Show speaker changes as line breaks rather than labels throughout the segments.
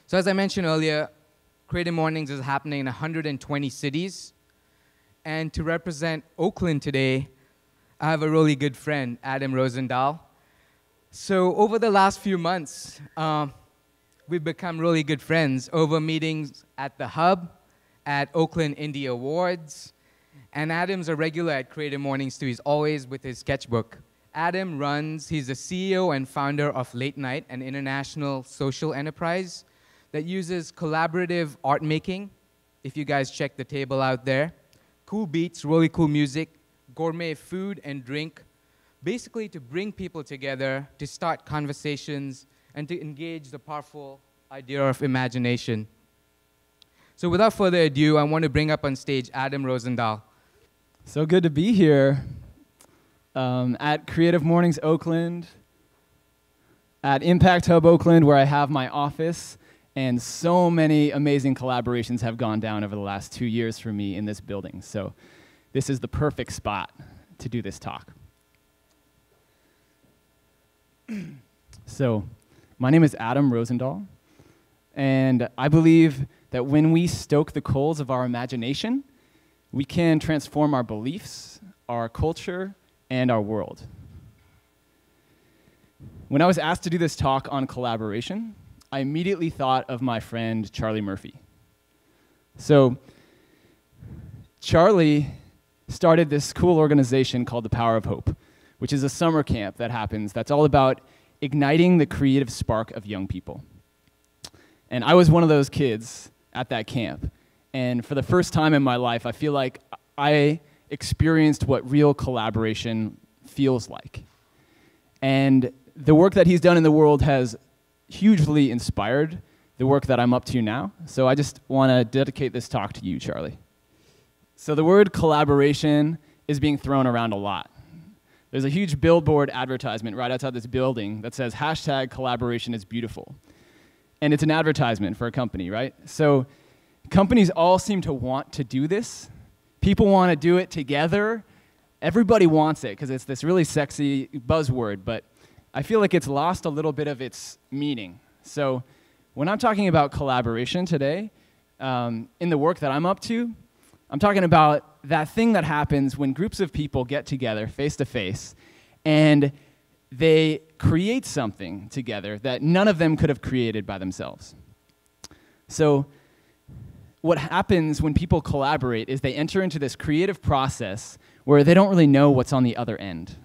So as I mentioned earlier, Creative Mornings is happening in 120 cities. And to represent Oakland today, I have a really good friend, Adam Rosendahl. So over the last few months, we've become really good friends over meetings at the Hub, at Oakland Indie Awards. And Adam's a regular at Creative Mornings too. He's always with his sketchbook. He's the CEO and founder of Late Night, an international social enterprise that uses collaborative art making. If you guys check the table out there, cool beats, really cool music, gourmet food and drink, basically to bring people together, to start conversations, and to engage the powerful idea of imagination. So without further ado, I want to bring up on stage Adam Rosendahl.
So good to be here at Creative Mornings Oakland, at Impact Hub Oakland, where I have my office. And so many amazing collaborations have gone down over the last 2 years for me in this building. So this is the perfect spot to do this talk. So my name is Adam Rosendahl, and I believe that when we stoke the coals of our imagination, we can transform our beliefs, our culture, and our world. When I was asked to do this talk on collaboration, I immediately thought of my friend Charlie Murphy. So Charlie started this cool organization called the Power of Hope, which is a summer camp that happens that's all about igniting the creative spark of young people. And I was one of those kids at that camp. And for the first time in my life, I feel like I experienced what real collaboration feels like. And the work that he's done in the world has hugely inspired the work that I'm up to now. So I just want to dedicate this talk to you, Charlie. So the word collaboration is being thrown around a lot. There's a huge billboard advertisement right outside this building that says #collaboration is beautiful. And it's an advertisement for a company, right? So companies all seem to want to do this. People want to do it together. Everybody wants it because it's this really sexy buzzword, but I feel like it's lost a little bit of its meaning. So when I'm talking about collaboration today, in the work that I'm up to, I'm talking about that thing that happens when groups of people get together face to face and they create something together that none of them could have created by themselves. So what happens when people collaborate is they enter into this creative process where they don't really know what's on the other end.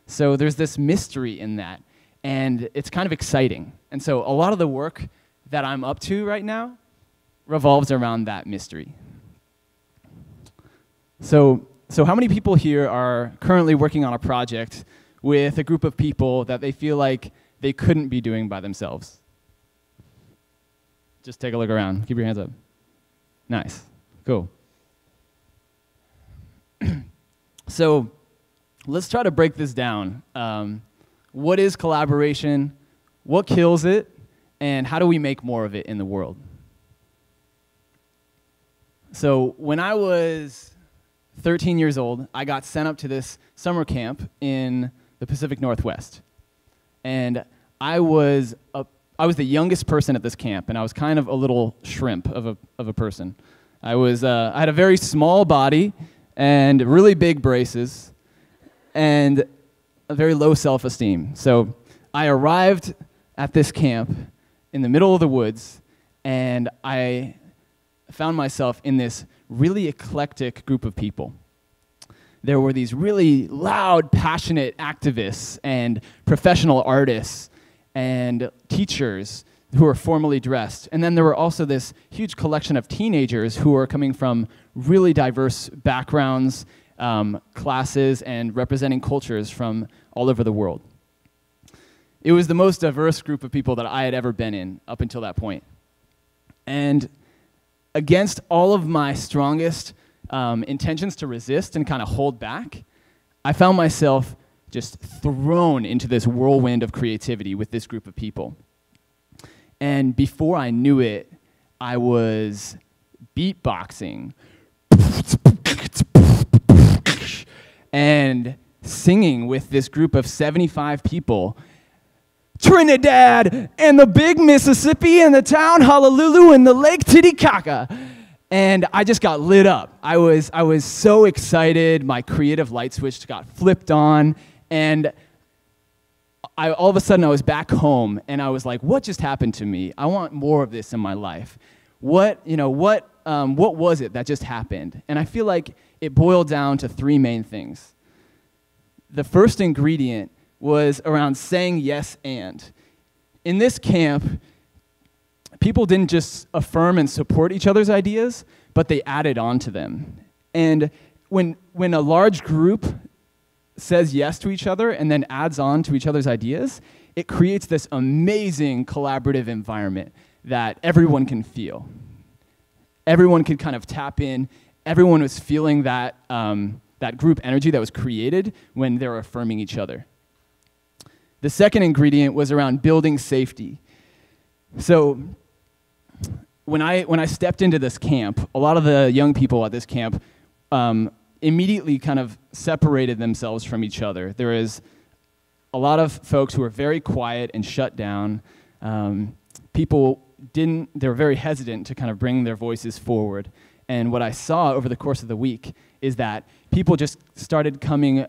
So there's this mystery in that, and it's kind of exciting. And so a lot of the work that I'm up to right now revolves around that mystery. So how many people here are currently working on a project with a group of people that they feel like they couldn't be doing by themselves? Just take a look around. Keep your hands up. Nice. Cool. So let's try to break this down. What is collaboration? What kills it? And how do we make more of it in the world? So when I was 13 years old, I got sent up to this summer camp in the Pacific Northwest. And I was the youngest person at this camp, and I was kind of a little shrimp of a person. I had a very small body and really big braces and a very low self-esteem. So I arrived at this camp in the middle of the woods, and I found myself in this really eclectic group of people. There were these really loud, passionate activists and professional artists and teachers who were formally dressed. And then there were also this huge collection of teenagers who were coming from really diverse backgrounds, classes, and representing cultures from all over the world. It was the most diverse group of people that I had ever been in up until that point. And against all of my strongest intentions to resist and kind of hold back, I found myself just thrown into this whirlwind of creativity with this group of people. And before I knew it, I was beatboxing and singing with this group of 75 people. Trinidad and the big Mississippi and the town Honolulu and the Lake Titicaca. And I just got lit up. I was so excited. My creative light switch got flipped on, and all of a sudden I was back home, and I was like, what just happened to me? I want more of this in my life. What was it that just happened? And I feel like it boiled down to three main things. The first ingredient was around saying yes and. In this camp, people didn't just affirm and support each other's ideas, but they added on to them. And when a large group says yes to each other and then adds on to each other's ideas, it creates this amazing collaborative environment that everyone can feel. Everyone could kind of tap in. Everyone was feeling that group energy that was created when they were affirming each other. The second ingredient was around building safety. So when I stepped into this camp, a lot of the young people at this camp immediately kind of separated themselves from each other. There was a lot of folks who were very quiet and shut down. They were very hesitant to kind of bring their voices forward. And what I saw over the course of the week is that people just started coming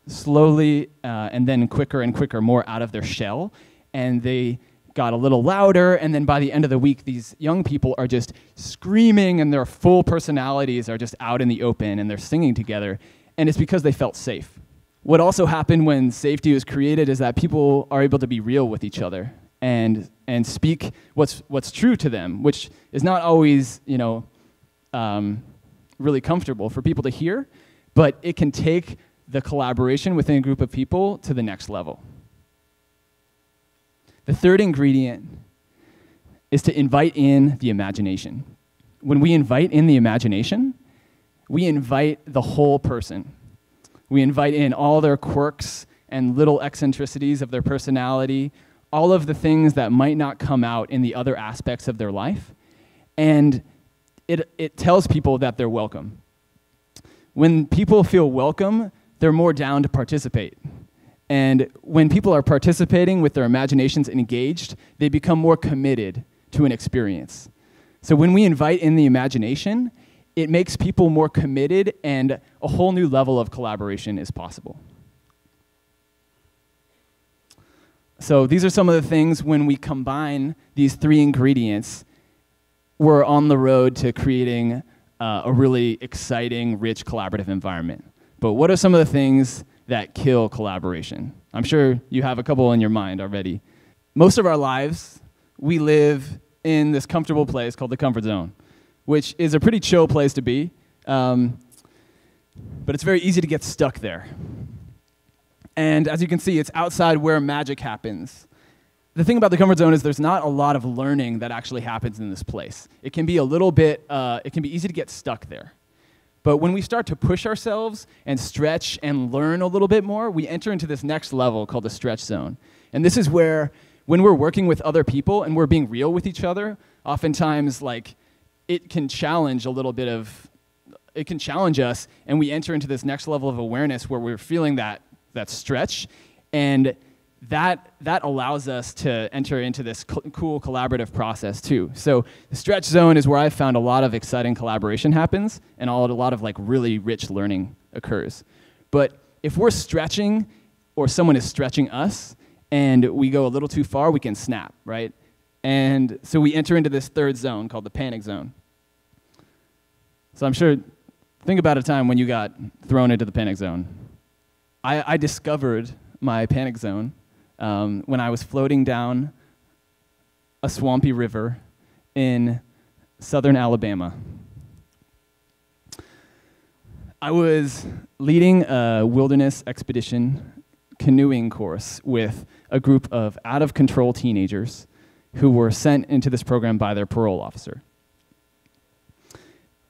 slowly and then quicker and quicker more out of their shell, and they got a little louder, and then by the end of the week, these young people are just screaming, and their full personalities are just out in the open, and they're singing together, and it's because they felt safe. What also happened when safety was created is that people are able to be real with each other and speak what's true to them, which is not always, really comfortable for people to hear, but it can take the collaboration within a group of people to the next level. The third ingredient is to invite in the imagination. When we invite in the imagination, we invite the whole person. We invite in all their quirks and little eccentricities of their personality, all of the things that might not come out in the other aspects of their life, and it tells people that they're welcome. When people feel welcome, they're more down to participate. And when people are participating with their imaginations engaged, they become more committed to an experience. So when we invite in the imagination, it makes people more committed, and a whole new level of collaboration is possible. So these are some of the things when we combine these three ingredients, we're on the road to creating a really exciting, rich, collaborative environment. But what are some of the things that kill collaboration? I'm sure you have a couple in your mind already. Most of our lives, we live in this comfortable place called the comfort zone, which is a pretty chill place to be, but it's very easy to get stuck there. And as you can see, it's outside where magic happens. The thing about the comfort zone is there's not a lot of learning that actually happens in this place. It can be it can be easy to get stuck there. But when we start to push ourselves and stretch and learn a little bit more, we enter into this next level called the stretch zone. And this is where, when we're working with other people and we're being real with each other, oftentimes it can challenge us, and we enter into this next level of awareness where we're feeling that stretch, and that allows us to enter into this cool collaborative process too. So the stretch zone is where I found a lot of exciting collaboration happens, and a lot of really rich learning occurs. But if we're stretching, or someone is stretching us, and we go a little too far, we can snap, right? And so we enter into this third zone called the panic zone. So I'm sure, think about a time when you got thrown into the panic zone. I discovered my panic zone when I was floating down a swampy river in southern Alabama. I was leading a wilderness expedition canoeing course with a group of out-of-control teenagers who were sent into this program by their parole officer.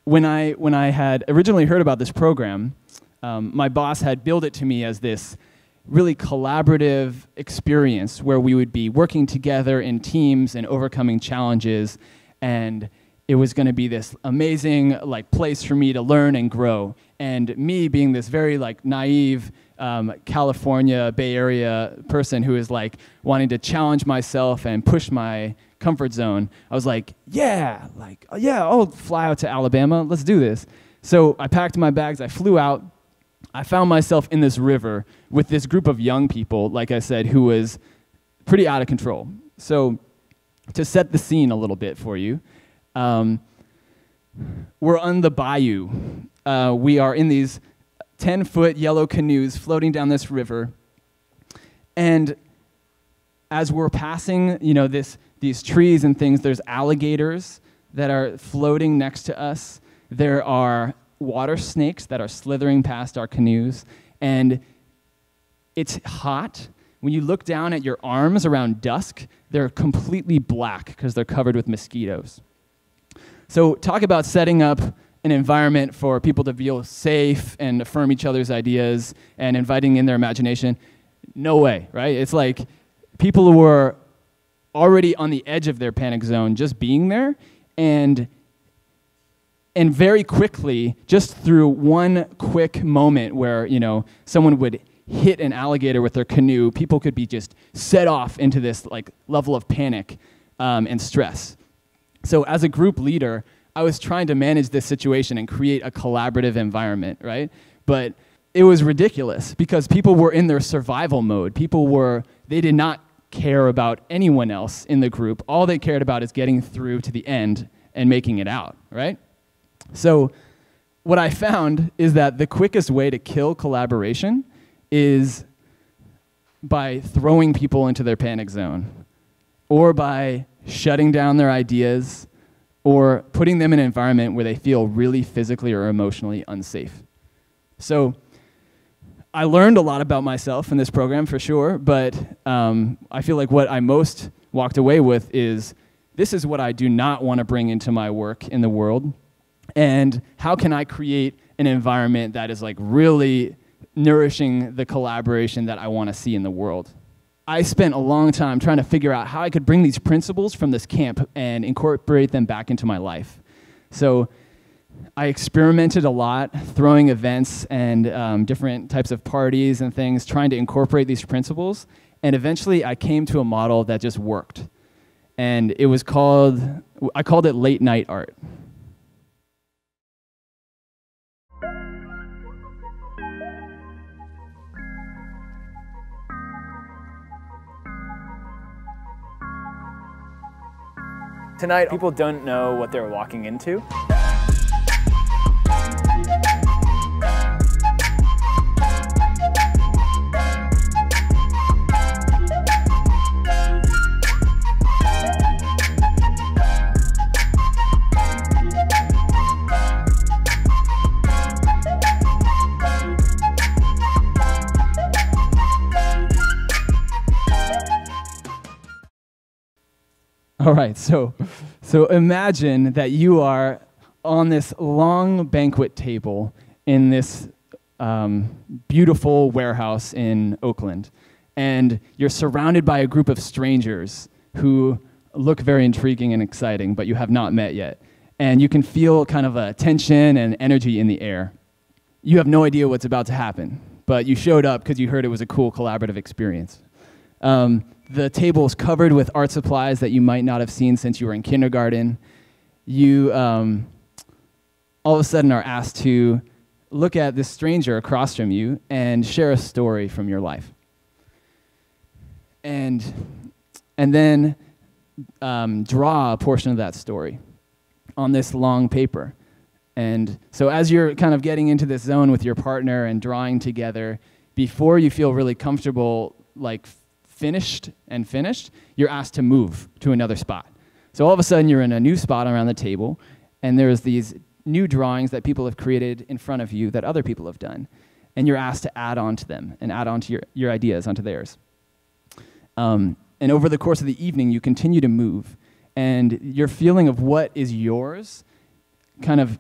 When I had originally heard about this program, my boss had billed it to me as this really collaborative experience where we would be working together in teams and overcoming challenges, and it was going to be this amazing place for me to learn and grow. And me being this very naive California Bay Area person who is wanting to challenge myself and push my comfort zone, I was yeah, I'll fly out to Alabama, let's do this. So I packed my bags, I flew out. I found myself in this river with this group of young people, like I said, who was pretty out of control. So to set the scene a little bit for you, we're on the bayou. We are in these 10-foot yellow canoes floating down this river. And as we're passing, these trees and things, there's alligators that are floating next to us. There are water snakes that are slithering past our canoes. And it's hot. When you look down at your arms around dusk, they're completely black because they're covered with mosquitoes. So talk about setting up an environment for people to feel safe and affirm each other's ideas and inviting in their imagination. No way, right? It's people who were already on the edge of their panic zone just being there, and very quickly, just through one quick moment where, someone would hit an alligator with their canoe, people could be just set off into this level of panic and stress. So as a group leader, I was trying to manage this situation and create a collaborative environment, right? But it was ridiculous because people were in their survival mode. They did not care about anyone else in the group. All they cared about is getting through to the end and making it out, right? So what I found is that the quickest way to kill collaboration is by throwing people into their panic zone, or by shutting down their ideas, or putting them in an environment where they feel really physically or emotionally unsafe. So I learned a lot about myself in this program for sure, but I feel like what I most walked away with is, this is what I do not want to bring into my work in the world, and how can I create an environment that is really nourishing the collaboration that I want to see in the world. I spent a long time trying to figure out how I could bring these principles from this camp and incorporate them back into my life. So I experimented a lot, throwing events and different types of parties and things, trying to incorporate these principles. And eventually I came to a model that just worked. And it was I called it late night art.
Tonight, people don't know what they're walking into.
All right, so imagine that you are on this long banquet table in this beautiful warehouse in Oakland, and you're surrounded by a group of strangers who look very intriguing and exciting, but you have not met yet. And you can feel kind of a tension and energy in the air. You have no idea what's about to happen, but you showed up because you heard it was a cool collaborative experience. The table is covered with art supplies that you might not have seen since you were in kindergarten. You all of a sudden are asked to look at this stranger across from you and share a story from your life. And then draw a portion of that story on this long paper. And so as you're kind of getting into this zone with your partner and drawing together, before you feel really comfortable, finished, you're asked to move to another spot. So all of a sudden you're in a new spot around the table, and there's these new drawings that people have created in front of you that other people have done. And you're asked to add on to them and add on to your ideas onto theirs. And over the course of the evening, you continue to move, and your feeling of what is yours kind of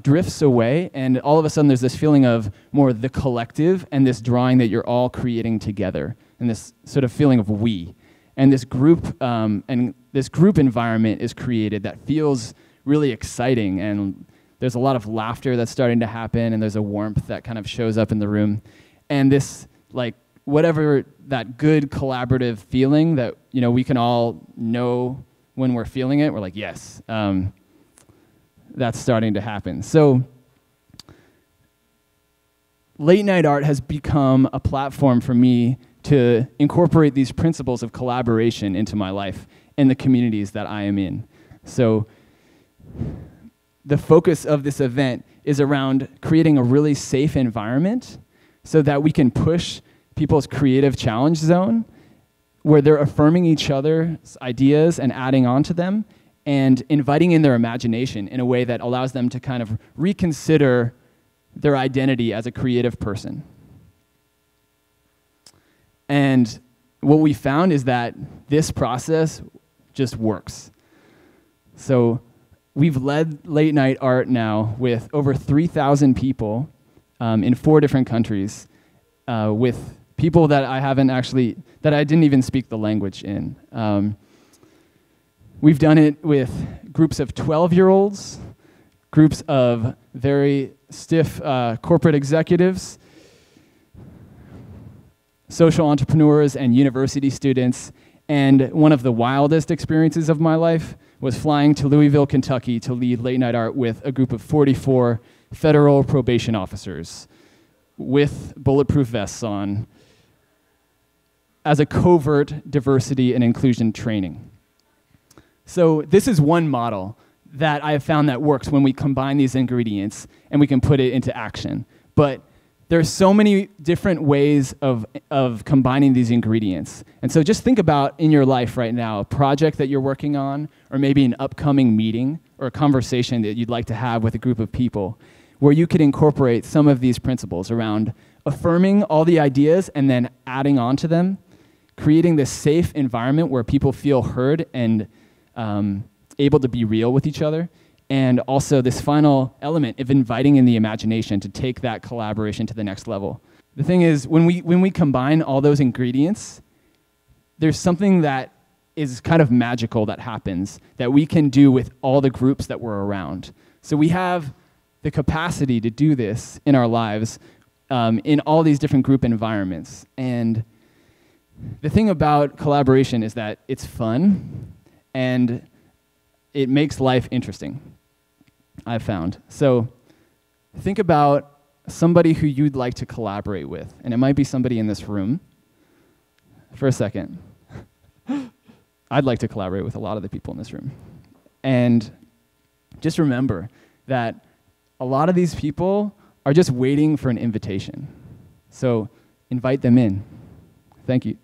drifts away, and all of a sudden there's this feeling of more the collective and this drawing that you're all creating together, and this sort of feeling of we. And this group environment is created that feels really exciting, and there's a lot of laughter that's starting to happen, and there's a warmth that kind of shows up in the room. And this, like, whatever that good collaborative feeling that, you know, we can all know when we're feeling it, we're like, yes, that's starting to happen. So late night art has become a platform for me to incorporate these principles of collaboration into my life and the communities that I am in. So the focus of this event is around creating a really safe environment so that we can push people's creative challenge zone where they're affirming each other's ideas and adding on to them and inviting in their imagination in a way that allows them to kind of reconsider their identity as a creative person. And what we found is that this process just works. So we've led late night art now with over 3,000 people in 4 different countries, with people that I didn't even speak the language in. We've done it with groups of 12-year-olds, groups of very stiff corporate executives, social entrepreneurs, and university students. And one of the wildest experiences of my life was flying to Louisville, Kentucky to lead late night art with a group of 44 federal probation officers with bulletproof vests on as a covert diversity and inclusion training. So this is one model that I have found that works when we combine these ingredients and we can put it into action. But there's so many different ways of combining these ingredients. And so just think about in your life right now, a project that you're working on, or maybe an upcoming meeting or a conversation that you'd like to have with a group of people, where you could incorporate some of these principles around affirming all the ideas and then adding on to them, creating this safe environment where people feel heard and able to be real with each other, and also this final element of inviting in the imagination to take that collaboration to the next level. The thing is, when we combine all those ingredients, there's something that is kind of magical that happens that we can do with all the groups that we're around. So we have the capacity to do this in our lives in all these different group environments. And the thing about collaboration is that it's fun and it makes life interesting, I've found. So think about somebody who you'd like to collaborate with, and it might be somebody in this room. For a second. I'd like to collaborate with a lot of the people in this room. And just remember that a lot of these people are just waiting for an invitation. So invite them in. Thank you.